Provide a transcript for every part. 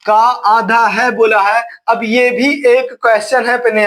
का आधा है बोला है। अब ये भी एक क्वेश्चन है अपने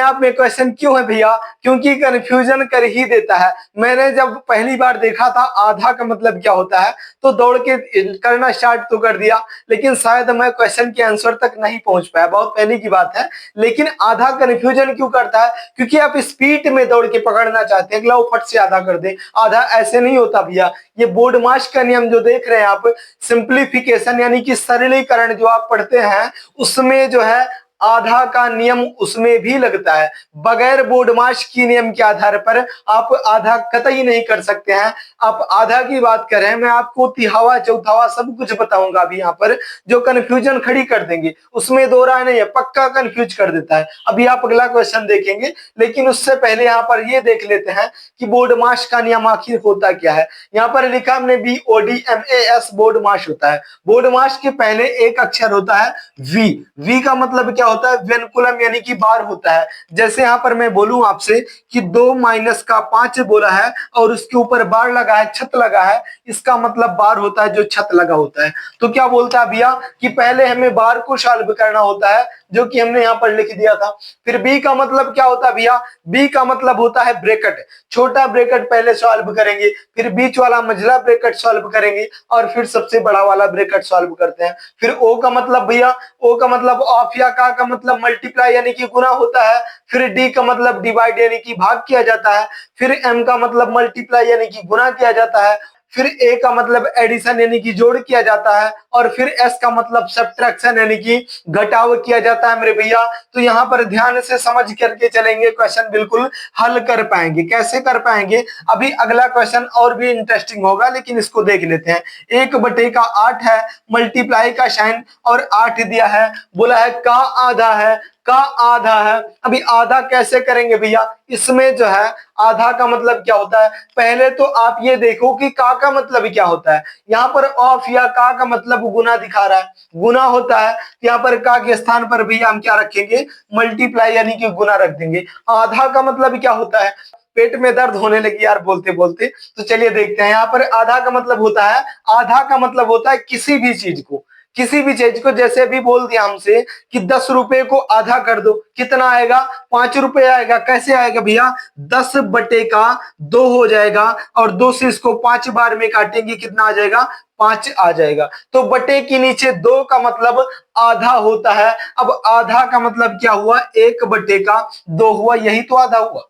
आप में क्वेश्चन क्यों है भैया? क्योंकि कंफ्यूजन कर ही देता है। मैंने जब पहली बार देखा था आधा का मतलब क्या होता है तो दौड़ के करना स्टार्ट तो कर दिया, लेकिन शायद मैं क्वेश्चन के आंसर तक नहीं पहुंच पाया, बहुत पहले की बात है। लेकिन आधा कंफ्यूजन क्यों करता है? क्योंकि आप स्पीड में दौड़ के पकड़ना चाहते हैं, अगला फट से आधा कर दे। आधा ऐसे नहीं होता भैया। ये बोर्ड मास का नियम जो देख रहे हैं आप, सिंप्लीफिकेशन यानी कि सरलीकरण जो आप पढ़ते हैं, उसमें जो है आधा का नियम उसमें भी लगता है। बगैर बोर्डमास की नियम के आधार पर आप आधा कतई नहीं कर सकते हैं। आप आधा की बात करें, मैं आपको तिहावा चौथावा सब कुछ बताऊंगा अभी यहाँ पर, जो कंफ्यूजन खड़ी कर देंगे। उसमें दो राय नहीं है, पक्का कंफ्यूज कर देता है। अभी आप अगला क्वेश्चन देखेंगे, लेकिन उससे पहले यहाँ पर ये देख लेते हैं कि बोर्डमास का नियम आखिर होता क्या है। यहाँ पर लिखा हमने BODMAS बोर्डमास होता है। बोर्डमास के पहले एक अक्षर होता है V। V का मतलब क्या होता है? वेनकुलम यानी कि बार होता है। जैसे यहाँ पर मैं बोलूं आपसे कि 2 माइनस का 5 बोला है और उसके ऊपर बार लगा है, छत लगा है, इसका मतलब बार होता है जो छत लगा होता है। तो क्या बोलता है भैया कि पहले हमें बार को सॉल्व करना होता है, जो कि हमने यहाँ पर लिख दिया था। फिर B का मतलब क्या होता है भैया? B का मतलब होता है ब्रैकेट। छोटा ब्रैकेट पहले सॉल्व करेंगे, फिर बीच वाला मंझला ब्रैकेट सॉल्व करेंगे और फिर सबसे बड़ा वाला ब्रैकेट सॉल्व करते हैं। फिर O का मतलब भैया, O का मतलब ऑफ या का मतलब मल्टीप्लाई यानी कि गुना होता है। फिर D का मतलब डिवाइड यानी कि भाग किया जाता है। फिर M का मतलब मल्टीप्लाई यानी कि गुना किया जाता है। फिर A का मतलब एडिशन यानी कि जोड़ किया जाता है। और फिर S का मतलब सब्ट्रैक्शन यानी कि घटाव किया जाता है मेरे भैया। तो यहाँ पर ध्यान से समझ करके चलेंगे, क्वेश्चन बिल्कुल हल कर पाएंगे। कैसे कर पाएंगे? अभी अगला क्वेश्चन और भी इंटरेस्टिंग होगा, लेकिन इसको देख लेते हैं। 1/8 है, मल्टीप्लाई का साइन और 8 दिया है, बोला है का आधा है, का आधा है। अभी आधा कैसे करेंगे भैया? इसमें जो है आधा का मतलब क्या होता है? पहले तो आप ये देखो कि का मतलब क्या होता है। यहाँ पर ऑफ या का मतलब गुना दिखा रहा है, गुना होता है। यहाँ पर का के स्थान पर भैया हम क्या रखेंगे? मल्टीप्लाई यानी कि गुना रख देंगे। आधा का मतलब क्या होता है? पेट में दर्द होने लगी यार बोलते बोलते, तो चलिए देखते हैं। यहाँ पर आधा का मतलब होता है, आधा का मतलब होता है किसी भी चीज को, किसी भी चीज को। जैसे भी बोल दिया हमसे कि 10 रुपए को आधा कर दो, कितना आएगा? 5 रुपए आएगा। कैसे आएगा भैया? 10/2 हो जाएगा और 2 से इसको 5 बार में काटेंगे, कितना आ जाएगा? 5 आ जाएगा। तो बटे के नीचे 2 का मतलब आधा होता है। अब आधा का मतलब क्या हुआ? 1/2 हुआ, यही तो आधा हुआ,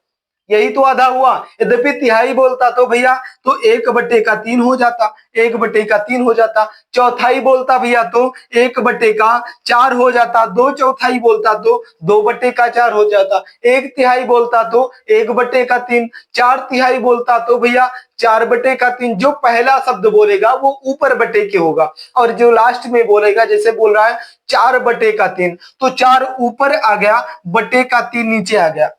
यही तो आधा हुआ। यद्यपि तिहाई बोलता तो भैया तो 1/3 हो जाता, 1/3 हो जाता। चौथाई बोलता भैया तो 1/4 हो जाता। 2/4 बोलता तो 2/4 हो जाता। 1/3 बोलता तो 1/3। 4/3 बोलता तो भैया 4/3। जो पहला शब्द बोलेगा वो ऊपर बटे के होगा, और जो लास्ट में बोलेगा, जैसे बोल रहा है 4/3, तो 4 ऊपर आ गया, बटे का 3 नीचे आ गया।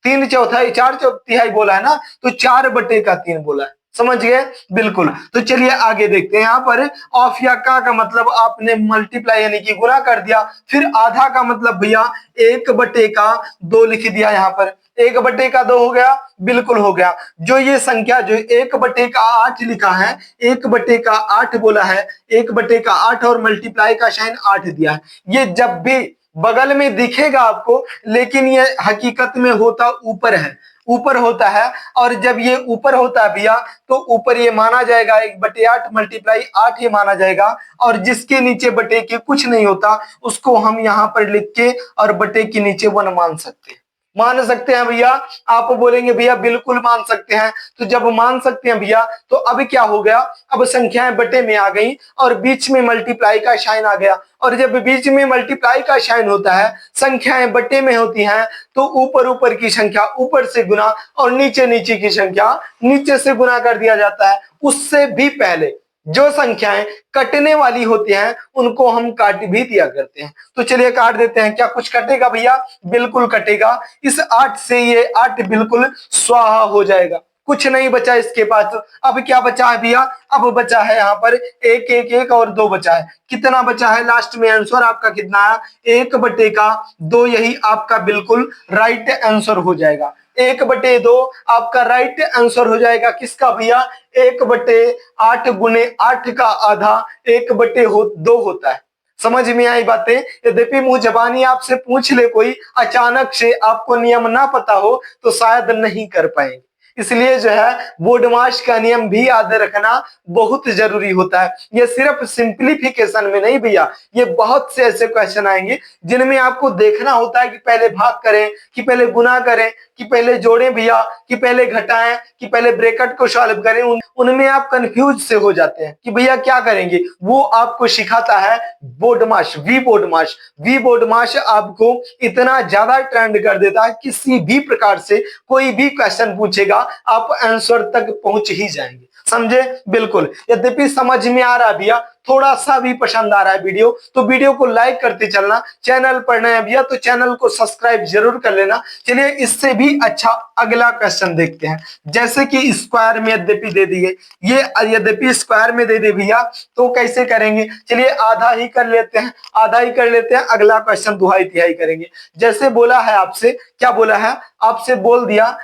3/4 4/4 बोला है ना, तो 4/3 बोला है। समझ गए? बिल्कुल। तो चलिए आगे देखते हैं। यहाँ पर ऑफ या का मतलब आपने मल्टीप्लाई यानी कि गुना कर दिया। फिर आधा का मतलब भैया 1/2 लिख दिया। यहाँ पर 1/2 हो गया, बिल्कुल हो गया। जो ये संख्या जो 1/8 लिखा है, 1/8 बोला है, 1/8 और मल्टीप्लाई का साइन 8 दिया है। ये जब भी बगल में दिखेगा आपको, लेकिन ये हकीकत में होता ऊपर है, ऊपर होता है। और जब ये ऊपर होता है भैया तो ऊपर ये माना जाएगा 1/8 मल्टीप्लाई 8 ही माना जाएगा। और जिसके नीचे बटे के कुछ नहीं होता उसको हम यहाँ पर लिख के और बटे के नीचे 1 मान सकते हैं। मान सकते हैं भैया? आप बोलेंगे भैया बिल्कुल मान सकते हैं। तो जब मान सकते हैं भैया तो अब क्या हो गया? अब संख्याएं बटे में आ गई और बीच में मल्टीप्लाई का साइन आ गया। और जब बीच में मल्टीप्लाई का साइन होता है, संख्याएं बटे में होती हैं, तो ऊपर ऊपर की संख्या ऊपर से गुना और नीचे नीचे की संख्या नीचे से गुना कर दिया जाता है। उससे भी पहले जो संख्याएं कटने वाली होती हैं उनको हम काट भी दिया करते हैं। तो चलिए काट देते हैं। क्या कुछ कटेगा भैया? बिल्कुल कटेगा। इस 8 से ये 8 बिल्कुल स्वाहा हो जाएगा, कुछ नहीं बचा इसके पास। अब क्या बचा है भैया? अब बचा है यहाँ पर 1 1 1 और 2 बचा है। कितना बचा है? लास्ट में आंसर आपका कितना आया? 1/2। यही आपका बिल्कुल राइट आंसर हो जाएगा। 1/2 आपका राइट आंसर हो जाएगा। किसका भैया? 1/8 गुने 8 का आधा 1/2 होता है। समझ में आई बातें। यद्यपि मुंह जबानी आपसे पूछ ले कोई, अचानक से आपको नियम ना पता हो तो शायद नहीं कर पाएंगे। इसलिए जो है बोर्ड मास का नियम भी याद रखना बहुत जरूरी होता है। ये सिर्फ सिंप्लीफिकेशन में नहीं भैया, ये बहुत से ऐसे क्वेश्चन आएंगे जिनमें आपको देखना होता है कि पहले भाग करें, कि पहले गुना करें, कि पहले जोड़ें भैया, कि पहले घटाएं, कि पहले ब्रैकेट को सॉल्व करें। उनमें आप कंफ्यूज से हो जाते हैं कि भैया क्या करेंगे। वो आपको सिखाता है बोर्ड मास, वी बोर्ड मास। वी बोर्ड मास आपको इतना ज्यादा ट्रेंड कर देता है, किसी भी प्रकार से कोई भी क्वेश्चन पूछेगा आप आंसर तक पहुंच ही जाएंगे। समझे? बिल्कुल। यद्यपि समझ में आ रहा भैया, थोड़ा सा भी पसंद आ रहा है वीडियो तो वीडियो को लाइक करते चलना। चैनल पर नए भैया तो चैनल को सब्सक्राइब जरूर कर लेना। चलिए इससे भी अच्छा अगला क्वेश्चन देखते हैं। जैसे कि स्क्वायर में यद्यपि दे दिए, ये यद्यपि स्क्वायर में दे दे भैया तो कैसे करेंगे? चलिए आधा ही कर लेते हैं, आधा ही कर लेते हैं। अगला क्वेश्चन दुहाई तिहाई करेंगे। जैसे बोला है आपसे, क्या बोला है आपसे? बोल दिया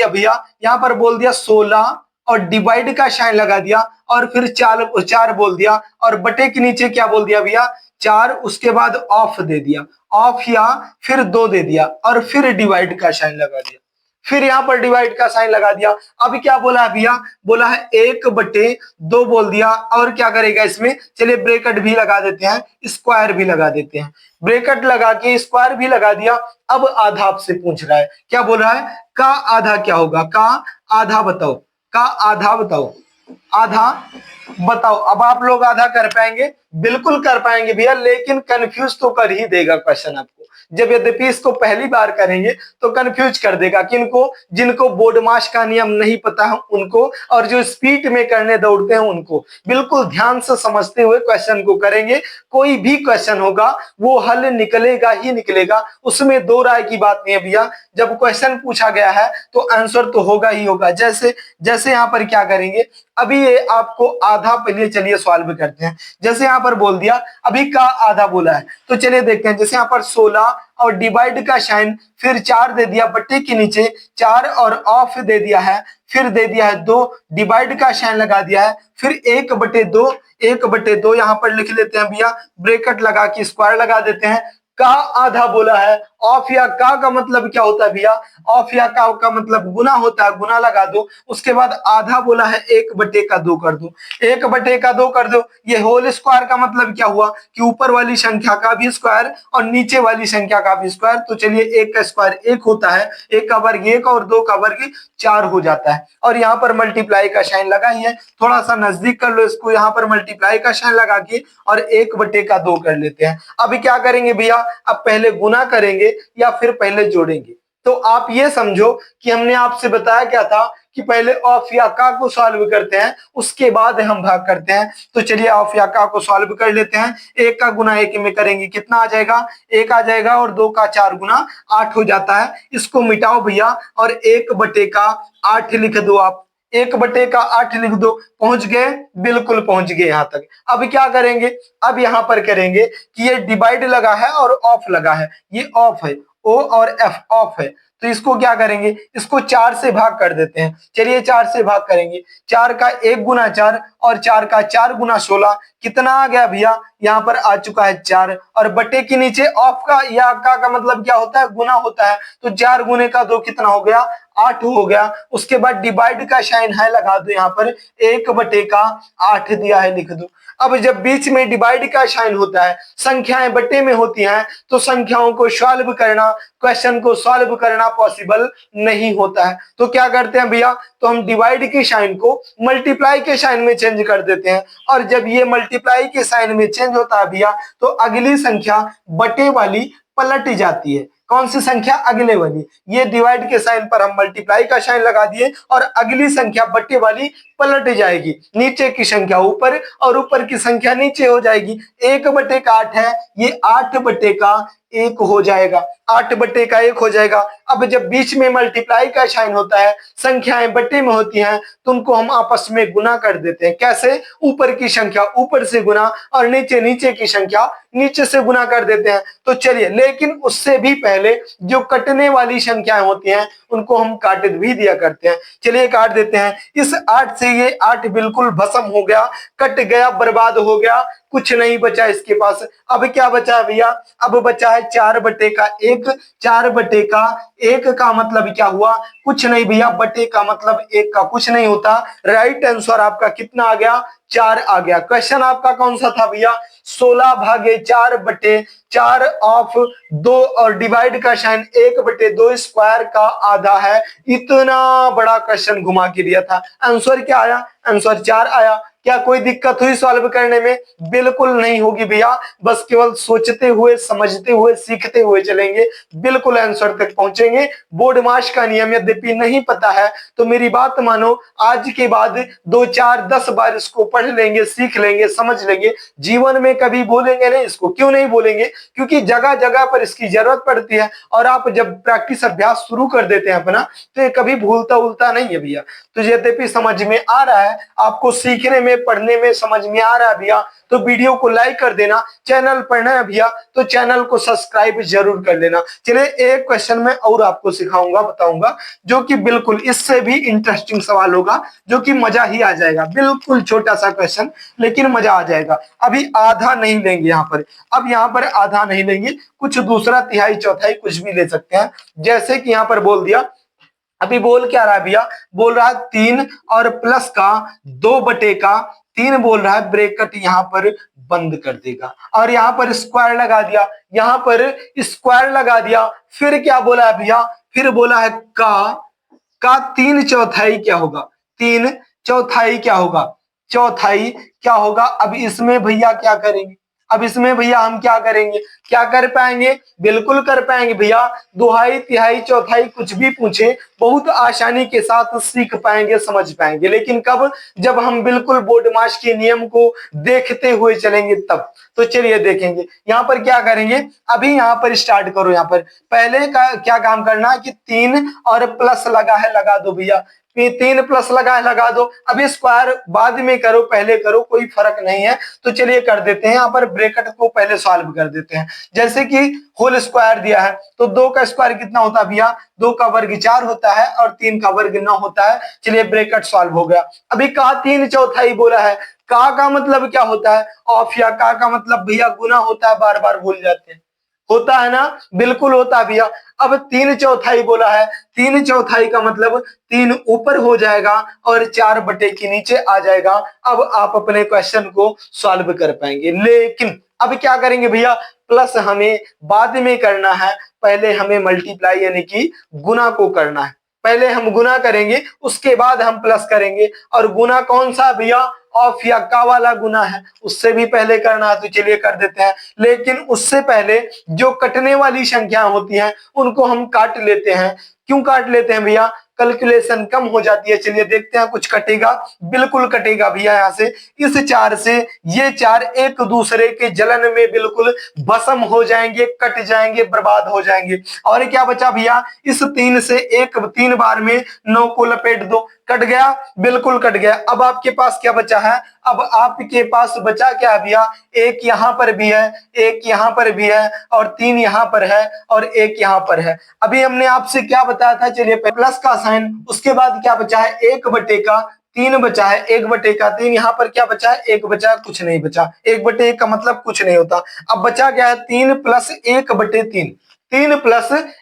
भैया, यहाँ पर बोल दिया 16 और डिवाइड का साइन लगा दिया और फिर 4 बोल दिया और बटे के नीचे क्या बोल दिया भैया? 4, उसके बाद ऑफ दे दिया, ऑफ या फिर 2 दे दिया और फिर डिवाइड का साइन लगा दिया, फिर यहाँ पर डिवाइड का साइन लगा दिया। अभी क्या बोला है भैया? बोला है 1/2 बोल दिया। और क्या करेगा इसमें? चलिए ब्रैकेट भी लगा देते हैं, स्क्वायर भी लगा देते हैं। ब्रैकेट लगा के स्क्वायर भी लगा दिया। अब आधा आपसे पूछ रहा है, क्या बोल रहा है? का आधा क्या होगा? का आधा बताओ, का आधा बताओ, आधा बताओ। अब आप लोग आधा कर पाएंगे? बिल्कुल कर पाएंगे भैया, लेकिन कंफ्यूज तो कर ही देगा क्वेश्चन आपको। जब यद्यपि इसको पहली बार करेंगे तो कंफ्यूज कर देगा। किनको? जिनको बोर्ड मास का नियम नहीं पता है उनको, और जो स्पीड में करने दौड़ते हैं उनको। बिल्कुल ध्यान से समझते हुए क्वेश्चन को करेंगे। कोई भी क्वेश्चन होगा वो हल निकलेगा ही निकलेगा, उसमें दो राय की बात नहीं है भैया। जब क्वेश्चन पूछा गया है तो आंसर तो होगा ही होगा। जैसे यहाँ पर क्या करेंगे? अभी ये आपको आधा, पहले चलिए सॉल्व करते हैं। जैसे यहाँ पर बोल दिया, अभी का आधा बोला है तो चलिए देखते हैं। जैसे यहाँ पर 16 और डिवाइड का साइन, फिर 4 दे दिया, बट्टे के नीचे 4 और ऑफ दे दिया है, फिर दे दिया है 2, डिवाइड का साइन लगा दिया है, फिर 1/2, 1/2 यहाँ पर लिख लेते हैं भैया, ब्रैकेट लगा के स्क्वायर लगा देते हैं। का आधा बोला है। ऑफ या का मतलब क्या होता है भैया? ऑफ या का मतलब गुना होता है, गुना लगा दो। उसके बाद आधा बोला है 1/2 कर दो, 1/2 कर दो। ये होल स्क्वायर का मतलब क्या हुआ कि ऊपर वाली संख्या का भी स्क्वायर और नीचे वाली संख्या का भी स्क्वायर। तो चलिए 1 का स्क्वायर 1 होता है, 1 का वर्ग 1 और 2 का वर्ग 4 हो जाता है। और यहाँ पर मल्टीप्लाई का साइन लगा ही है, थोड़ा सा नजदीक कर लो इसको, यहाँ पर मल्टीप्लाई का साइन लगा के और 1/2 कर लेते हैं। अभी क्या करेंगे भैया? अब पहले गुना करेंगे या फिर पहले जोड़ेंगे? तो आप ये समझो कि हमने आपसे बताया क्या था कि पहले ऑफ या का को सॉल्व करते हैं, उसके बाद हम भाग करते हैं। तो चलिए ऑफ या का को सॉल्व कर लेते हैं। 1 का गुना 1 में करेंगे, कितना आ जाएगा? 1 आ जाएगा और 2 का 4 गुना 8 हो जाता है। इसको मिटाओ भैया और 1/8 लिख दो आप, 1/8 लिख दो। पहुंच गए? बिल्कुल पहुंच गए यहाँ तक। अब क्या करेंगे? अब यहाँ पर करेंगे कि ये डिवाइड लगा है और ऑफ लगा है, ये ऑफ है, ओ और एफ ऑफ है। तो इसको क्या करेंगे? इसको 4 से भाग कर देते हैं। चलिए 4 से भाग करेंगे। 4 का 1 गुना 4 और 4 का 4 गुना 16, कितना आ गया भैया? यहाँ पर आ चुका है 4। और बटे के नीचे ऑफ का या का मतलब क्या होता है? गुना होता है। तो 4 गुने का 2 कितना हो गया? 8 हो गया। उसके बाद डिवाइड का साइन है, लगा दो यहाँ पर, 1/8 दिया है, लिख दो। अब जब बीच में डिवाइड का साइन होता है, संख्याएं बटे में होती हैं, तो संख्याओं को सॉल्व करना, क्वेश्चन को सॉल्व करना पॉसिबल नहीं होता है। तो क्या करते हैं भैया? तो हम डिवाइड के साइन को मल्टीप्लाई के साइन में चेंज कर देते हैं। और जब ये मल्टीप्लाई के साइन में चेंज होता है भैया तो अगली संख्या बटे वाली पलट जाती है। कौन सी संख्या? अगले वाली। ये डिवाइड के साइन पर हम मल्टीप्लाई का साइन लगा दिए और अगली संख्या बटे वाली पलट जाएगी। नीचे की संख्या ऊपर और ऊपर की संख्या नीचे हो जाएगी। 1/8 है, ये 8/1 हो जाएगा, 8/1 हो जाएगा। अब जब बीच में मल्टीप्लाई का साइन होता है, संख्याएं बटे में होती हैं, तो उनको हम आपस में गुना कर देते हैं। कैसे? ऊपर की संख्या ऊपर से गुना और नीचे की संख्या नीचे से गुना कर देते हैं। तो चलिए, लेकिन उससे भी पहले जो कटने वाली संख्याएं होती हैं उनको हम काट भी दिया करते हैं। चलिए काट देते हैं। इस 8 से ये 8 बिल्कुल भस्म हो गया, कट गया, बर्बाद हो गया। कुछ नहीं बचा इसके पास। अब क्या बचा भैया, अब बचा है 4/1। 4/1 का मतलब क्या हुआ, कुछ नहीं भैया, बटे का मतलब 1 का कुछ नहीं होता। राइट आंसर आपका कितना आ गया, 4 आ गया। क्वेश्चन आपका कौन सा था भैया, 16/4/4 ऑफ 2 और डिवाइड का साइन 1/2 स्क्वायर का आधा है। इतना बड़ा क्वेश्चन घुमा के दिया था। आंसर क्या आया, आंसर 4 आया। क्या कोई दिक्कत हुई सॉल्व करने में, बिल्कुल नहीं होगी भैया। बस केवल सोचते हुए, समझते हुए, सीखते हुए चलेंगे, बिल्कुल आंसर तक पहुंचेंगे। बोर्ड मार्क्स का नियम यद्यपि नहीं पता है तो मेरी बात मानो, आज के बाद 2 4 10 बार इसको पढ़ लेंगे, सीख लेंगे, समझ लेंगे, जीवन में कभी बोलेंगे नहीं इसको। क्यों नहीं बोलेंगे, क्योंकि जगह जगह पर इसकी जरूरत पड़ती है। और आप जब प्रैक्टिस अभ्यास शुरू कर देते हैं अपना, तो ये कभी भूलता उलता नहीं है भैया। तो यद्यपि समझ में आ रहा है आपको, सीखने में, पढ़ने में समझ में आ रहा है भैया, तो वीडियो को लाइक कर देना। चैनल पढ़ना है भैया तो चैनल को सब्सक्राइब जरूर कर लेना। चलिए एक क्वेश्चन में और आपको सिखाऊंगा, बताऊंगा, जो कि बिल्कुल इससे भी इंटरेस्टिंग सवाल होगा, जो कि मजा ही आ जाएगा। बिल्कुल छोटा सा क्वेश्चन लेकिन मजा आ जाएगा। अभी आधा नहीं लेंगे यहाँ पर, अब यहाँ पर आधा नहीं लेंगे, कुछ दूसरा, तिहाई, चौथाई कुछ भी ले सकते हैं। जैसे कि यहाँ पर बोल दिया, अभी बोल क्या रहा है भैया, बोल रहा है 3 और प्लस का 2/3 बोल रहा है, ब्रैकेट यहाँ पर बंद कर देगा और यहाँ पर स्क्वायर लगा दिया, यहाँ पर स्क्वायर लगा दिया। फिर क्या बोला है भैया, फिर बोला है का 3/4 क्या होगा, 3/4 क्या होगा, चौथाई क्या होगा। अब इसमें भैया क्या करेंगे, अब इसमें भैया हम क्या करेंगे, क्या कर पाएंगे, बिल्कुल कर पाएंगे भैया। दुहाई, तिहाई, चौथाई कुछ भी पूछे बहुत आसानी के साथ सीख पाएंगे, समझ पाएंगे। लेकिन कब, जब हम बिल्कुल बोर्ड मार्क्स के नियम को देखते हुए चलेंगे तब। तो चलिए देखेंगे यहाँ पर क्या करेंगे। अभी यहाँ पर स्टार्ट करो, यहाँ पर पहले का क्या काम करना है कि 3 और प्लस लगा है, लगा दो भैया। 3 प्लस लगा है, लगा दो। अभी स्क्वायर बाद में करो, पहले करो, कोई फर्क नहीं है। तो चलिए कर देते हैं, यहाँ पर ब्रैकेट को पहले सॉल्व कर देते हैं। जैसे कि होल स्क्वायर दिया है तो 2 का स्क्वायर कितना होता है भैया, 2 का वर्ग 4 होता है और 3 का वर्ग 9 होता है। चलिए ब्रैकेट सॉल्व हो गया। अभी का 3/4 बोला है, का मतलब क्या होता है, ऑफ, या का मतलब भैया गुना होता है, बार बार भूल जाते हैं, होता है ना, बिल्कुल होता है भैया। अब 3/4 बोला है, 3/4 का मतलब 3 ऊपर हो जाएगा और 4 के नीचे आ जाएगा। अब आप अपने क्वेश्चन को सॉल्व कर पाएंगे। लेकिन अब क्या करेंगे भैया, प्लस हमें बाद में करना है, पहले हमें मल्टीप्लाई यानी कि गुना को करना है। पहले हम गुना करेंगे, उसके बाद हम प्लस करेंगे। और गुना कौन सा भैया, ऑफ या का वाला गुना है, उससे भी पहले करना है। तो चलिए कर देते हैं। लेकिन उससे पहले जो कटने वाली संख्या होती हैं उनको हम काट लेते हैं। क्यों काट लेते हैं भैया, कैलकुलेशन कम हो जाती है। चलिए देखते हैं कुछ कटेगा, बिल्कुल कटेगा भैया। यहाँ से इस 4 से ये 4 एक दूसरे के जलन में बिल्कुल भस्म हो जाएंगे, कट जाएंगे, बर्बाद हो जाएंगे। और क्या बचा भैया, इस 3 से 3 बार में 9 को लपेट दो, कट गया, बिल्कुल कट गया। अब आपके पास क्या बचा है, अब आपके पास बचा क्या है भैया, 1 यहाँ पर भी है, 1 यहाँ पर भी है और 3 यहाँ पर है और 1 यहाँ पर है। अभी हमने आपसे क्या बताया था, चलिए प्लस का साइन, उसके बाद क्या बचा है, 1/3 बचा है, 1/3। यहाँ पर क्या बचा है, 1 बचा, कुछ नहीं बचा। 1/1 का मतलब कुछ नहीं होता। अब बचा क्या है, 3 + 1/3, 3 +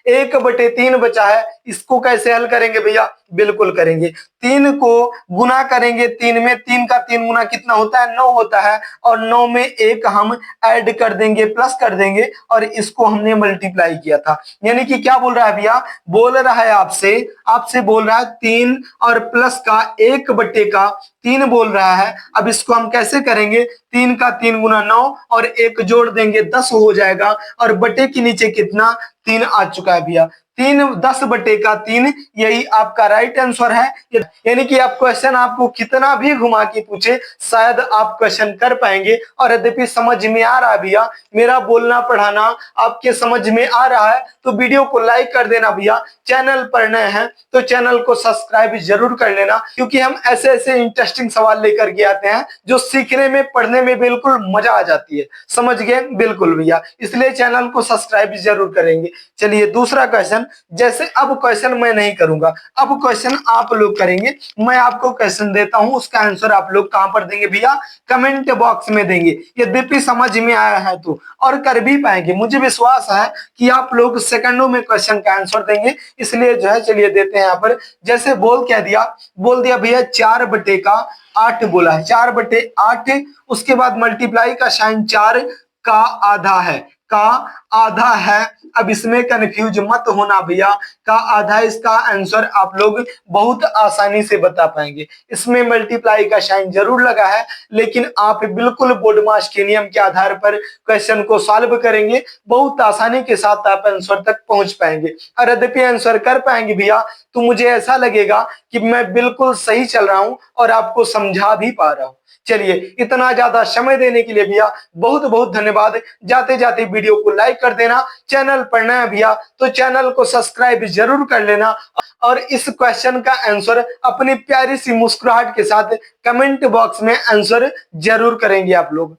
1/3 बचा है। इसको कैसे हल करेंगे भैया, बिल्कुल करेंगे। 3 को गुना करेंगे, 3 में 3 का 3 गुना कितना होता है, 9 होता है। और 9 में 1 हम ऐड कर देंगे, प्लस कर देंगे, और इसको हमने मल्टीप्लाई किया था। यानी कि क्या बोल रहा है भैया, बोल रहा है आपसे बोल रहा है 3 और प्लस का 1/3 बोल रहा है। अब इसको हम कैसे करेंगे, 3 का 3 गुना 9 और 1 जोड़ देंगे, 10 हो जाएगा। और बटे के नीचे कितना, 3 आ चुका है भैया। 10/3 यही आपका राइट आंसर है। यानी कि आप क्वेश्चन आपको कितना भी घुमा के पूछे, शायद आप क्वेश्चन कर पाएंगे। और यद्यपि समझ में आ रहा है भैया, मेरा बोलना पढ़ाना आपके समझ में आ रहा है, तो वीडियो को लाइक कर देना भैया। चैनल पर नए हैं तो चैनल को सब्सक्राइब जरूर कर लेना, क्योंकि हम ऐसे ऐसे इंटरेस्टिंग सवाल लेकर के आते हैं जो सीखने में, पढ़ने में बिल्कुल मजा आ जाती है। समझ गए, बिल्कुल भैया, इसलिए चैनल को सब्सक्राइब जरूर करेंगे। चलिए दूसरा क्वेश्चन, क्वेश्चन, जैसे अब क्वेश्चन मैं नहीं करूंगा, अब क्वेश्चन आप लोग करेंगे। मैं आपको क्वेश्चन देता हूं, उसका आंसर आप लोग कहां पर देंगे भैया? कमेंट बॉक्स में देंगे। यद्यपि समझ में आया है तो, और कर भी पाएंगे, मुझे विश्वास है कि आप लोग सेकंडों में क्वेश्चन का आंसर देंगे। इसलिए जो है चलिए देते हैं यहाँ पर। जैसे बोल दिया भैया 4/8 बोला है, 4/8, उसके बाद मल्टीप्लाई का साइन 4 का आधा है, का आधा है। अब इसमें कंफ्यूज मत होना भैया, का आधा, इसका आंसर आप लोग बहुत आसानी से बता पाएंगे। इसमें मल्टीप्लाई का साइन जरूर लगा है, लेकिन आप बिल्कुल बोर्डमास के नियम के आधार पर क्वेश्चन को सॉल्व करेंगे, बहुत आसानी के साथ आप आंसर तक पहुंच पाएंगे। और यद्यपि आंसर कर पाएंगे भैया तो मुझे ऐसा लगेगा कि मैं बिल्कुल सही चल रहा हूं और आपको समझा भी पा रहा हूं। चलिए, इतना ज्यादा समय देने के लिए भैया बहुत बहुत धन्यवाद। जाते जाते वीडियो को लाइक कर देना, चैनल पर नया है भैया तो चैनल को सब्सक्राइब जरूर कर लेना, और इस क्वेश्चन का आंसर अपनी प्यारी सी मुस्कुराहट के साथ कमेंट बॉक्स में आंसर जरूर करेंगे आप लोग।